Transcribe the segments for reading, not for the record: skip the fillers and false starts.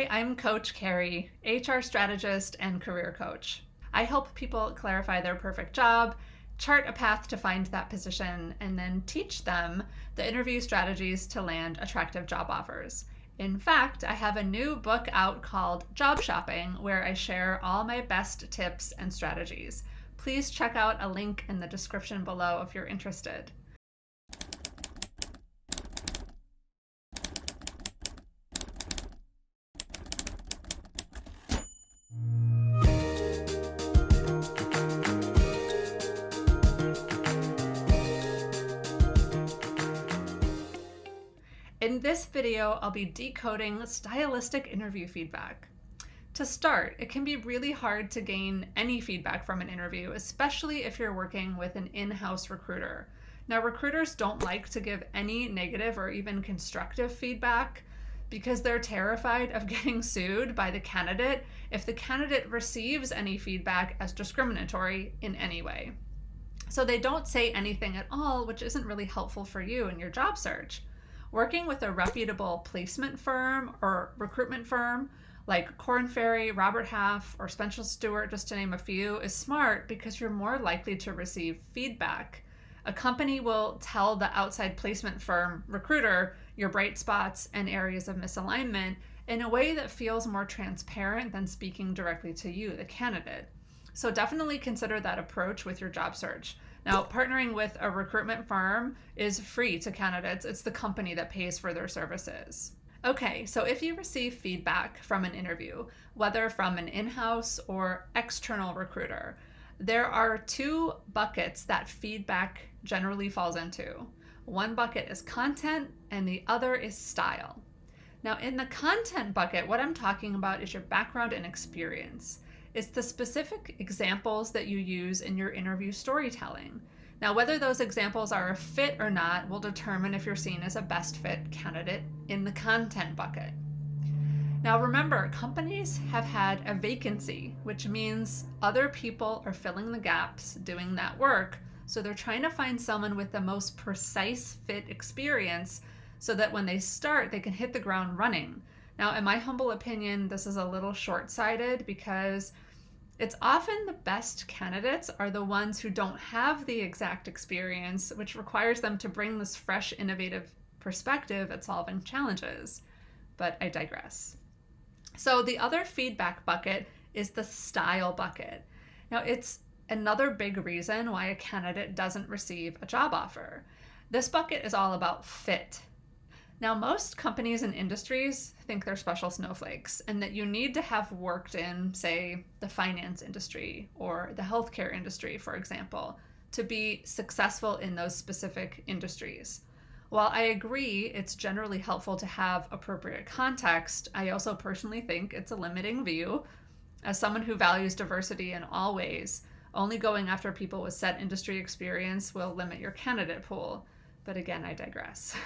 Hi, I'm Coach Carrie, HR strategist and career coach. I help people clarify their perfect job, chart a path to find that position, and then teach them the interview strategies to land attractive job offers. In fact, I have a new book out called Job Shopping, where I share all my best tips and strategies. Please check out a link in the description below if you're interested. In this video, I'll be decoding stylistic interview feedback. To start, it can be really hard to gain any feedback from an interview, especially if you're working with an in-house recruiter. Now, recruiters don't like to give any negative or even constructive feedback because they're terrified of getting sued by the candidate if the candidate receives any feedback as discriminatory in any way. So they don't say anything at all, which isn't really helpful for you in your job search. Working with a reputable placement firm or recruitment firm like Korn Ferry, Robert Half, or Spencer Stuart, just to name a few, is smart because you're more likely to receive feedback. A company will tell the outside placement firm recruiter your bright spots and areas of misalignment in a way that feels more transparent than speaking directly to you, the candidate. So definitely consider that approach with your job search. Now, partnering with a recruitment firm is free to candidates. It's the company that pays for their services. Okay, so if you receive feedback from an interview, whether from an in-house or external recruiter, there are two buckets that feedback generally falls into. One bucket is content and the other is style. Now, in the content bucket, what I'm talking about is your background and experience. It's the specific examples that you use in your interview storytelling. Now, whether those examples are a fit or not will determine if you're seen as a best fit candidate in the content bucket. Now, remember, companies have had a vacancy, which means other people are filling the gaps doing that work. So they're trying to find someone with the most precise fit experience so that when they start, they can hit the ground running. Now, in my humble opinion, this is a little short-sighted because it's often the best candidates are the ones who don't have the exact experience, which requires them to bring this fresh, innovative perspective at solving challenges. But I digress. So the other feedback bucket is the style bucket. Now, it's another big reason why a candidate doesn't receive a job offer. This bucket is all about fit. Now, most companies and industries think they're special snowflakes and that you need to have worked in, say, the finance industry or the healthcare industry, for example, to be successful in those specific industries. While I agree it's generally helpful to have appropriate context, I also personally think it's a limiting view. As someone who values diversity in all ways, only going after people with set industry experience will limit your candidate pool. But again, I digress.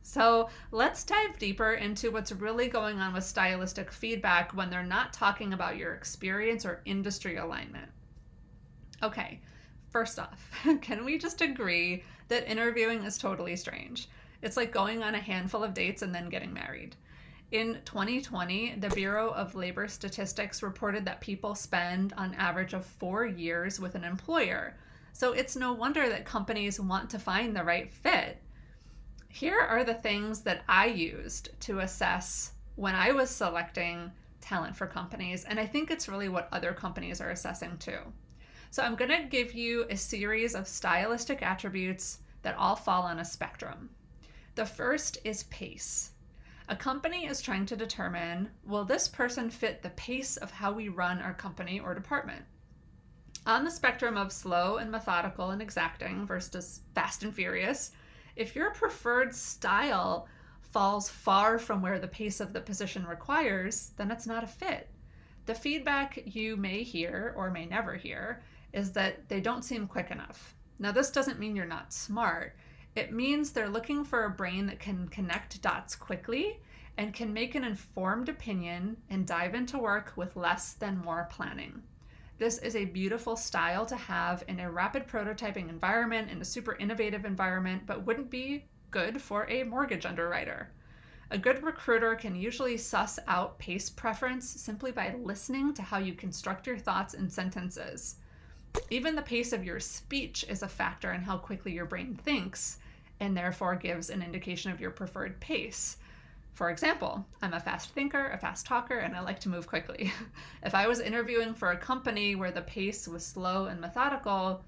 So let's dive deeper into what's really going on with stylistic feedback when they're not talking about your experience or industry alignment. Okay, first off, can we just agree that interviewing is totally strange? It's like going on a handful of dates and then getting married. In 2020, the Bureau of Labor Statistics reported that people spend on average of 4 years with an employer. So it's no wonder that companies want to find the right fit. Here are the things that I used to assess when I was selecting talent for companies, and I think it's really what other companies are assessing too. So I'm going to give you a series of stylistic attributes that all fall on a spectrum. The first is pace. A company is trying to determine, will this person fit the pace of how we run our company or department? On the spectrum of slow and methodical and exacting versus fast and furious, if your preferred style falls far from where the pace of the position requires, then it's not a fit. The feedback you may hear or may never hear is that they don't seem quick enough. Now, this doesn't mean you're not smart. It means they're looking for a brain that can connect dots quickly and can make an informed opinion and dive into work with less than more planning. This is a beautiful style to have in a rapid prototyping environment, in a super innovative environment, but wouldn't be good for a mortgage underwriter. A good recruiter can usually suss out pace preference simply by listening to how you construct your thoughts in sentences. Even the pace of your speech is a factor in how quickly your brain thinks, and therefore gives an indication of your preferred pace. For example, I'm a fast thinker, a fast talker, and I like to move quickly. If I was interviewing for a company where the pace was slow and methodical,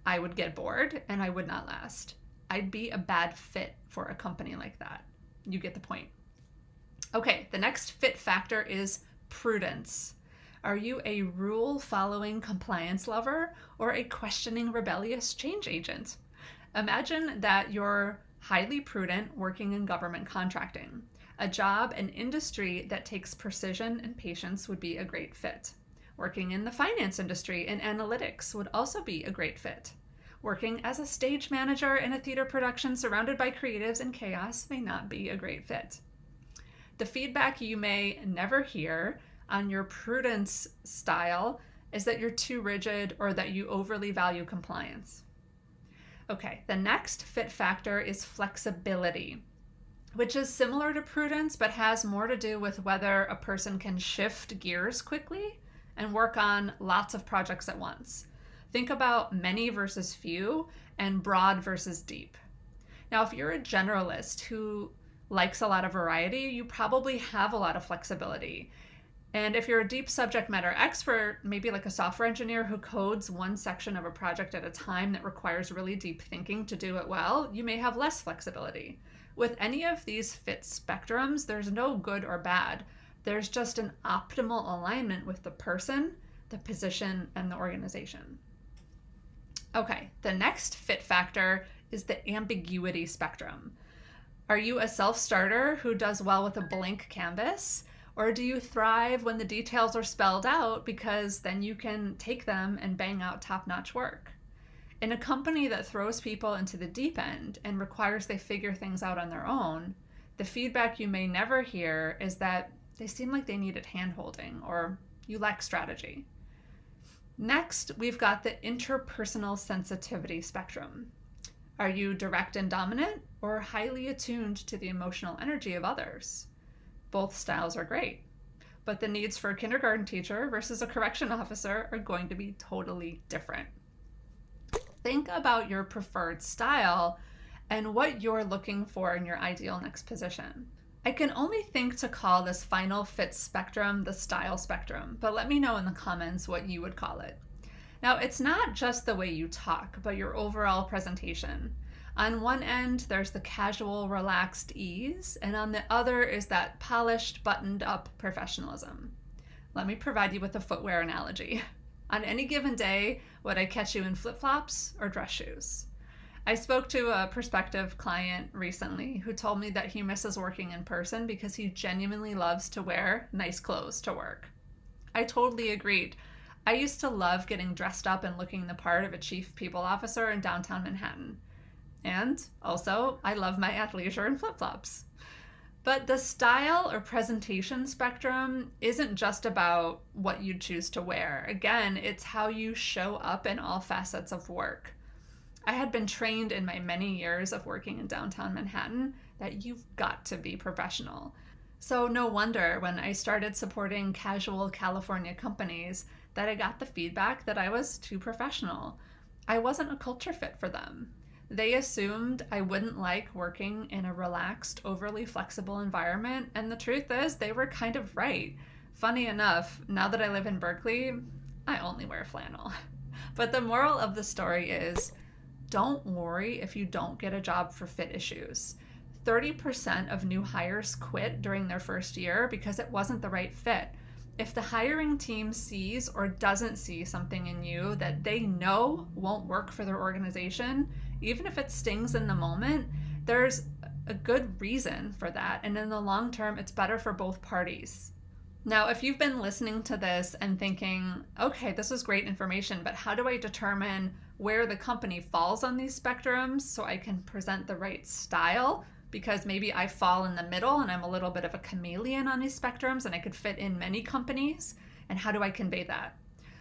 I would get bored and I would not last. I'd be a bad fit for a company like that. You get the point. Okay, the next fit factor is prudence. Are you a rule-following compliance lover or a questioning rebellious change agent? Imagine that you're highly prudent working in government contracting. A job and industry that takes precision and patience would be a great fit. Working in the finance industry and analytics would also be a great fit. Working as a stage manager in a theater production surrounded by creatives and chaos may not be a great fit. The feedback you may never hear on your prudence style is that you're too rigid or that you overly value compliance. Okay, the next fit factor is flexibility, which is similar to prudence but has more to do with whether a person can shift gears quickly and work on lots of projects at once. Think about many versus few and broad versus deep. Now, if you're a generalist who likes a lot of variety, you probably have a lot of flexibility. And if you're a deep subject matter expert, maybe like a software engineer who codes one section of a project at a time that requires really deep thinking to do it well, you may have less flexibility. With any of these fit spectrums, there's no good or bad. There's just an optimal alignment with the person, the position, and the organization. Okay, the next fit factor is the ambiguity spectrum. Are you a self-starter who does well with a blank canvas? Or do you thrive when the details are spelled out because then you can take them and bang out top-notch work? In a company that throws people into the deep end and requires they figure things out on their own, the feedback you may never hear is that they seem like they needed hand-holding or you lack strategy. Next, we've got the interpersonal sensitivity spectrum. Are you direct and dominant or highly attuned to the emotional energy of others? Both styles are great, but the needs for a kindergarten teacher versus a correction officer are going to be totally different. Think about your preferred style and what you're looking for in your ideal next position. I can only think to call this final fit spectrum the style spectrum, but let me know in the comments what you would call it. Now, it's not just the way you talk, but your overall presentation. On one end, there's the casual, relaxed ease, and on the other is that polished, buttoned-up professionalism. Let me provide you with a footwear analogy. On any given day, would I catch you in flip-flops or dress shoes? I spoke to a prospective client recently who told me that he misses working in person because he genuinely loves to wear nice clothes to work. I totally agreed. I used to love getting dressed up and looking the part of a chief people officer in downtown Manhattan. And also, I love my athleisure and flip-flops. But the style or presentation spectrum isn't just about what you choose to wear. Again, it's how you show up in all facets of work. I had been trained in my many years of working in downtown Manhattan that you've got to be professional. So no wonder when I started supporting casual California companies that I got the feedback that I was too professional. I wasn't a culture fit for them. They assumed I wouldn't like working in a relaxed, overly flexible environment, and the truth is they were kind of right. Funny enough, now that I live in Berkeley, I only wear flannel. But the moral of the story is, don't worry if you don't get a job for fit issues. 30% of new hires quit during their first year because it wasn't the right fit. If the hiring team sees or doesn't see something in you that they know won't work for their organization, even if it stings in the moment, there's a good reason for that. And in the long term, it's better for both parties. Now, if you've been listening to this and thinking, okay, this is great information, but how do I determine where the company falls on these spectrums so I can present the right style? Because maybe I fall in the middle and I'm a little bit of a chameleon on these spectrums and I could fit in many companies. And how do I convey that?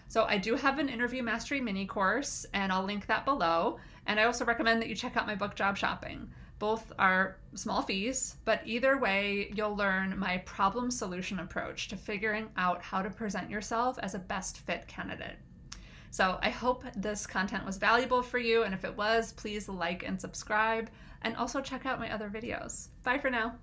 So I do have an interview mastery mini course and I'll link that below. And I also recommend that you check out my book, Job Shopping. Both are small fees, but either way, you'll learn my problem solution approach to figuring out how to present yourself as a best fit candidate. So I hope this content was valuable for you, and if it was, please like and subscribe, and also check out my other videos. Bye for now.